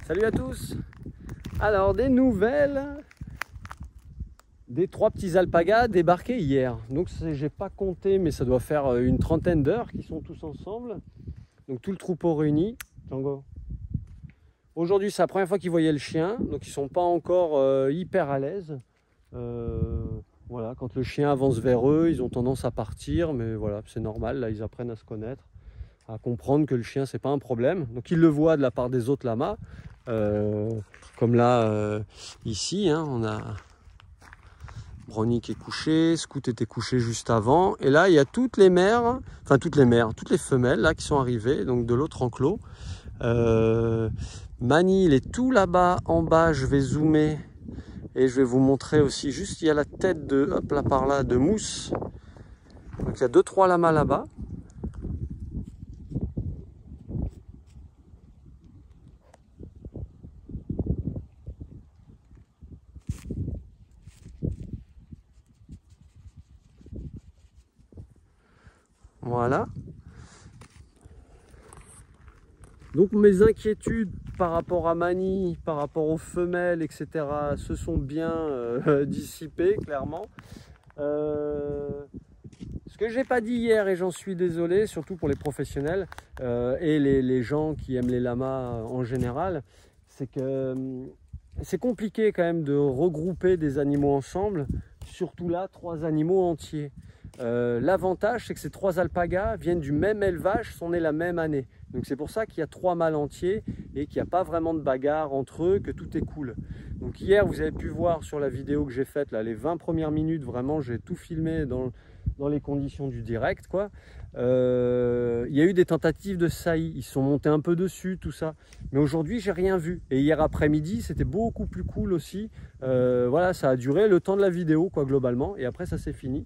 Salut à tous. Alors des nouvelles des 3 petits alpagas débarqués hier. Donc j'ai pas compté, mais ça doit faire une trentaine d'heures qu'ils sont tous ensemble. Donc tout le troupeau réuni. Django. Aujourd'hui c'est la première fois qu'ils voyaient le chien, donc ils sont pas encore hyper à l'aise. Voilà, quand le chien avance vers eux, ils ont tendance à partir, mais voilà, c'est normal. Là ils apprennent à se connaître, à comprendre que le chien c'est pas un problème. Donc ils le voient de la part des autres lamas. Comme là, ici, hein, on a Brownie qui est couché, Scout était couché juste avant. Et là, il y a toutes les mères, enfin toutes les femelles là qui sont arrivées, donc de l'autre enclos. Mani, il est tout là-bas, en bas, je vais zoomer. Et je vais vous montrer aussi, juste il y a la tête de, hop là par là, de Mousse. Donc il y a 2-3 lamas là-bas. Voilà. Donc mes inquiétudes par rapport à Mani, par rapport aux femelles, etc. se sont bien dissipées, clairement. Ce que j'ai pas dit hier, et j'en suis désolé, surtout pour les professionnels et les gens qui aiment les lamas en général, c'est que c'est compliqué quand même de regrouper des animaux ensemble, surtout là, 3 animaux entiers. L'avantage, c'est que ces 3 alpagas viennent du même élevage, sont nés la même année. Donc c'est pour ça qu'il y a 3 mâles entiers et qu'il n'y a pas vraiment de bagarre entre eux, que tout est cool. Donc hier, vous avez pu voir sur la vidéo que j'ai faite, là, les 20 premières minutes, vraiment, j'ai tout filmé dans les conditions du direct, quoi. Il y a eu des tentatives de saillie, ils sont montés un peu dessus, tout ça. Mais aujourd'hui, j'ai rien vu. Et hier après-midi, c'était beaucoup plus cool aussi. Voilà, ça a duré le temps de la vidéo, quoi, globalement. Et après, ça s'est fini.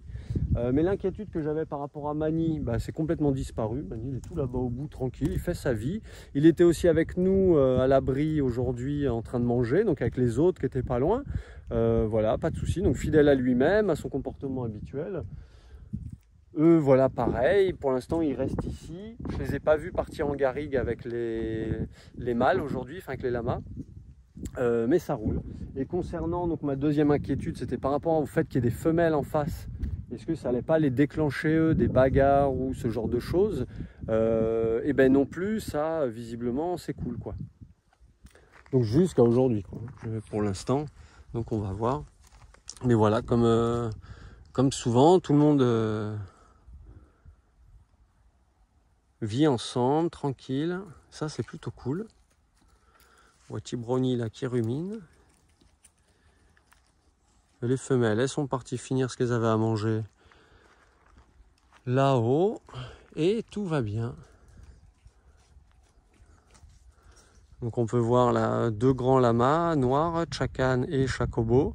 Mais l'inquiétude que j'avais par rapport à Mani, bah, c'est complètement disparu. Mani, il est tout là-bas au bout, tranquille, il fait sa vie. Il était aussi avec nous à l'abri aujourd'hui en train de manger, donc avec les autres qui étaient pas loin. Voilà, pas de souci. Donc fidèle à lui-même, à son comportement habituel. Eux, voilà, pareil. Pour l'instant, ils restent ici. Je les ai pas vus partir en garrigue avec les mâles aujourd'hui, enfin avec les lamas. Mais ça roule. Et concernant donc ma deuxième inquiétude, c'était par rapport au fait qu'il y ait des femelles en face. Est-ce que ça n'allait pas les déclencher eux, des bagarres ou ce genre de choses? Et ben non plus, ça visiblement c'est cool, quoi. Donc jusqu'à aujourd'hui, quoi, pour l'instant. Donc on va voir. Mais voilà, comme souvent, tout le monde vit ensemble, tranquille. Ça c'est plutôt cool. Voici Brownie là qui rumine. Les femelles, elles sont parties finir ce qu'elles avaient à manger là-haut et tout va bien. Donc on peut voir là 2 grands lamas noirs, Chakan et Chacobo.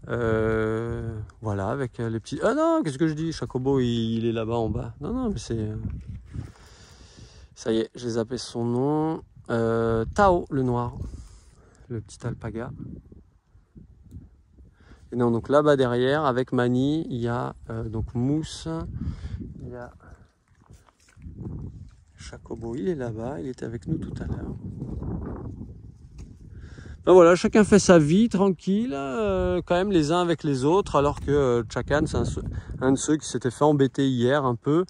Voilà, avec les petits... Ah non, qu'est-ce que je dis? Chacobo, il est là-bas en bas. Non, non, mais c'est... Ça y est, j'ai zappé son nom. Tao, le noir. Le petit alpaga. Et non, donc là-bas derrière, avec Mani, il y a donc Mousse, il y a Chacobo, il est là-bas, il était avec nous tout à l'heure. Ben voilà, chacun fait sa vie tranquille, quand même les uns avec les autres, alors que Chakan, c'est un de ceux qui s'était fait embêter hier un peu,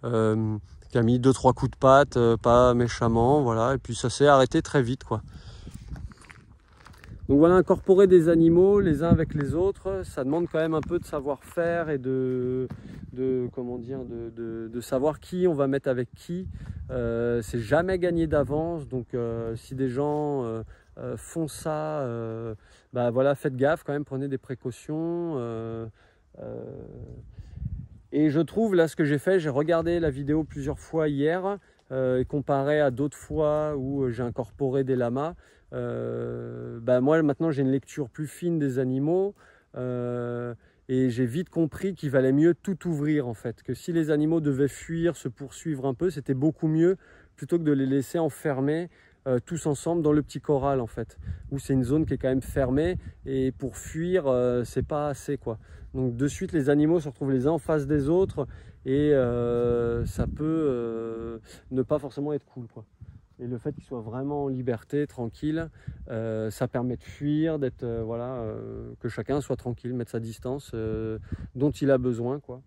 qui a mis 2-3 coups de patte, pas méchamment, voilà, et puis ça s'est arrêté très vite, quoi. Donc voilà, incorporer des animaux les uns avec les autres, ça demande quand même un peu de savoir-faire et comment dire, de savoir qui on va mettre avec qui. C'est jamais gagné d'avance, donc si des gens font ça, bah voilà, faites gaffe quand même, prenez des précautions. Et je trouve là ce que j'ai fait, j'ai regardé la vidéo plusieurs fois hier et comparé à d'autres fois où j'ai incorporé des lamas. Bah moi maintenant j'ai une lecture plus fine des animaux et j'ai vite compris qu'il valait mieux tout ouvrir en fait, que si les animaux devaient fuir, se poursuivre un peu, c'était beaucoup mieux plutôt que de les laisser enfermer tous ensemble dans le petit corral en fait, où c'est une zone qui est quand même fermée et pour fuir c'est pas assez, quoi. Donc de suite les animaux se retrouvent les uns en face des autres et ça peut ne pas forcément être cool, quoi. Et le fait qu'ils soient vraiment en liberté, tranquille, ça permet de fuir, d'être voilà, que chacun soit tranquille, mettre sa distance dont il a besoin, quoi.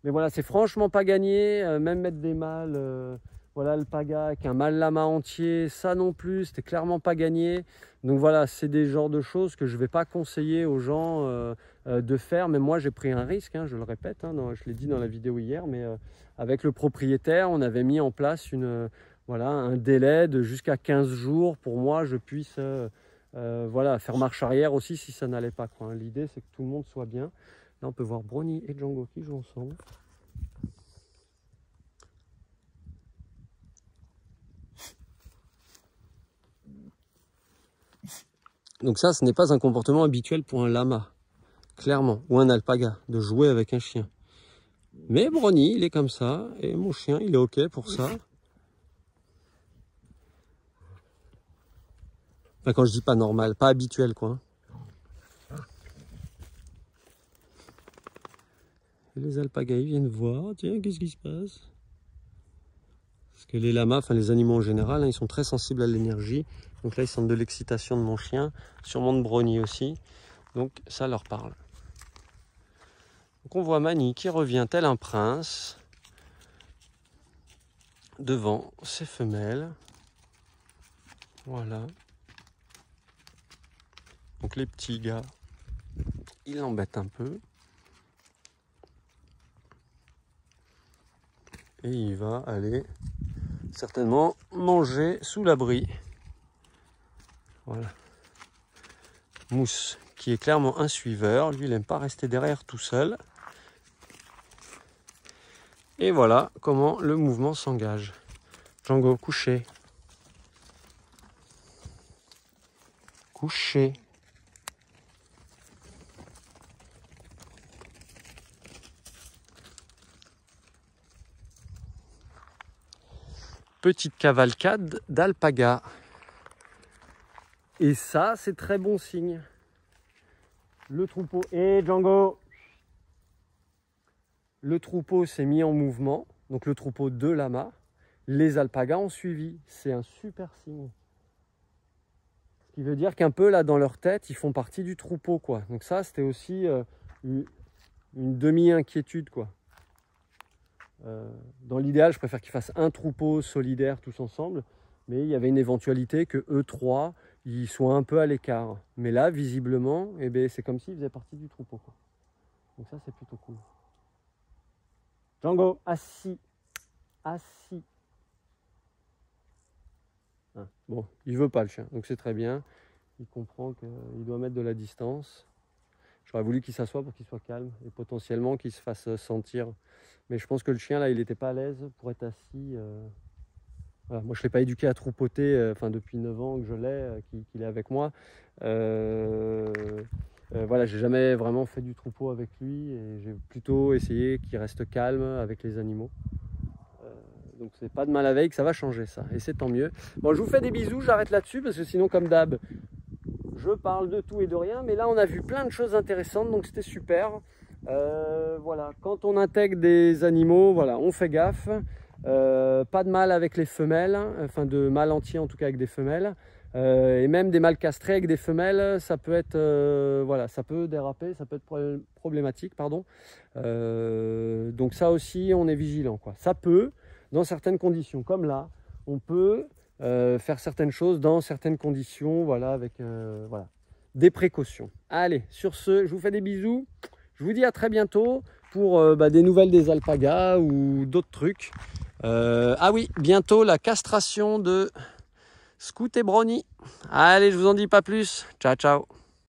Mais voilà, c'est franchement pas gagné, même mettre des mâles, voilà, alpaga avec un mâle lama entier, ça non plus, c'était clairement pas gagné. Donc voilà, c'est des genres de choses que je vais pas conseiller aux gens de faire, mais moi j'ai pris un risque, hein, je le répète, hein, je l'ai dit dans la vidéo hier, mais avec le propriétaire, on avait mis en place voilà, un délai de jusqu'à 15 jours pour moi, je puisse voilà, faire marche arrière aussi si ça n'allait pas, quoi. L'idée, c'est que tout le monde soit bien. Là, on peut voir Brony et Django qui jouent ensemble. Donc ça, ce n'est pas un comportement habituel pour un lama, clairement, ou un alpaga, de jouer avec un chien. Mais Brony, il est comme ça, et mon chien, il est OK pour ça. Enfin, quand je dis pas normal, pas habituel, quoi. Et les alpagas, ils viennent voir, tiens, qu'est-ce qui se passe? Parce que les lamas, enfin les animaux en général, hein, ils sont très sensibles à l'énergie. Donc là, ils sentent de l'excitation de mon chien, sûrement de Brony aussi. Donc ça leur parle. Donc on voit Mani qui revient tel un prince devant ses femelles. Voilà. Donc les petits gars, ils l'embêtent un peu. Et il va aller certainement manger sous l'abri. Voilà. Mousse, qui est clairement un suiveur. Lui, il n'aime pas rester derrière tout seul. Et voilà comment le mouvement s'engage. Django, couché. Couché. Petite cavalcade d'alpaga. Et ça, c'est très bon signe. Le troupeau... Et Django! Le troupeau s'est mis en mouvement. Donc le troupeau de lamas. Les alpagas ont suivi. C'est un super signe. Ce qui veut dire qu'un peu là dans leur tête, ils font partie du troupeau, quoi. Donc ça, c'était aussi une demi-inquiétude, quoi. Dans l'idéal, je préfère qu'ils fassent un troupeau solidaire tous ensemble, mais il y avait une éventualité que eux trois, ils soient un peu à l'écart. Mais là, visiblement, eh ben, c'est comme s'ils faisaient partie du troupeau, quoi. Donc ça, c'est plutôt cool. Django, assis. Assis. Ah, bon, il veut pas le chien, donc c'est très bien. Il comprend qu'il doit mettre de la distance. J'aurais voulu qu'il s'assoie pour qu'il soit calme et potentiellement qu'il se fasse sentir. Mais je pense que le chien, là, il n'était pas à l'aise pour être assis. Voilà. Moi, je ne l'ai pas éduqué à troupoter depuis 9 ans que je l'ai, qu'il est avec moi. Voilà, j'ai jamais vraiment fait du troupeau avec lui et j'ai plutôt essayé qu'il reste calme avec les animaux. Donc c'est pas de mal à veille que ça va changer ça, et c'est tant mieux. Bon, je vous fais des bisous, j'arrête là-dessus parce que sinon, comme d'hab, je parle de tout et de rien, mais là on a vu plein de choses intéressantes, donc c'était super. Voilà, quand on intègre des animaux, voilà, on fait gaffe. Pas de mâle avec les femelles, enfin de mâle entier en tout cas avec des femelles. Et même des mâles castrés avec des femelles, ça peut être, voilà, ça peut déraper, ça peut être problématique, pardon. Donc ça aussi, on est vigilant, quoi. Ça peut, dans certaines conditions, comme là, on peut faire certaines choses dans certaines conditions, voilà, avec voilà, des précautions. Allez, sur ce, je vous fais des bisous. Je vous dis à très bientôt pour des nouvelles des alpagas ou d'autres trucs. Ah oui, bientôt la castration de Scout et Brony. Allez, je vous en dis pas plus. Ciao, ciao.